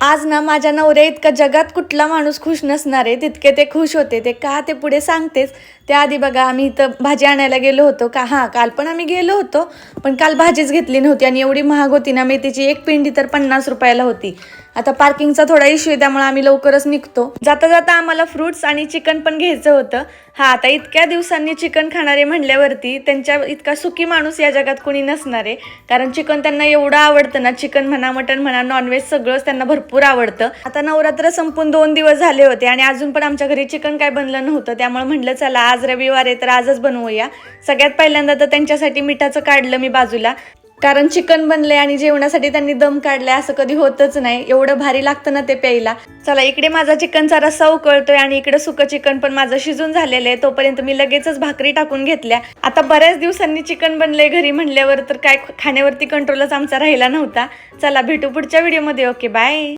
आज ना माझ्या नवऱ्या इतका जगात कुठला माणूस खुश नसणार आहे तितके ते खुश होते. ते का ते पुढे सांगतेच. त्याआधी बघा आम्ही इथं भाजी आणायला गेलो होतो का, हां काल पण आम्ही गेलो होतो, पण काल भाजीच घेतली नव्हती आणि एवढी महाग होती ना, मेथीची एक पिंडी तर 50 रुपयाला होती. आता पार्किंगचा थोडा इश्यू आहे त्यामुळे आम्ही लवकरच निघतो. जाता जाता आम्हाला फ्रुट्स आणि चिकन पण घ्यायचं होतं. हा आता इतक्या दिवसांनी चिकन खाणारे म्हणल्यावरती त्यांच्या इतका सुखी माणूस या जगात कोणी नसणार आहे. कारण चिकन त्यांना एवढं आवडतं ना, चिकन म्हणा मटन म्हणा नॉनव्हेज सगळंच त्यांना भरपूर आवडतं. आता नवरात्र संपून 2 दिवस झाले होते आणि अजून पण आमच्या घरी चिकन काय बनलं नव्हतं, त्यामुळे म्हटलं चला आज रविवार आहे तर आजच बनवूया. सगळ्यात पहिल्यांदा तर त्यांच्यासाठी मिठाचं काढलं मी बाजूला, कारण चिकन बनले आणि जेवणासाठी त्यांनी दम काढलाय असं कधी होतच नाही. एवढं भारी लागतं ना ते प्यायला. चला इकडे माझा चिकनचा रस्सा उकळतोय आणि इकडे सुकं चिकन पण माझं शिजून झालेलं आहे. तोपर्यंत मी लगेचच भाकरी टाकून घेतल्या. आता बऱ्याच दिवसांनी चिकन बनलंय घरी म्हणल्यावर तर काय खाण्यावरती कंट्रोलच आमचा राहिला नव्हता. चला भेटू पुढच्या व्हिडिओमध्ये. Okay bye.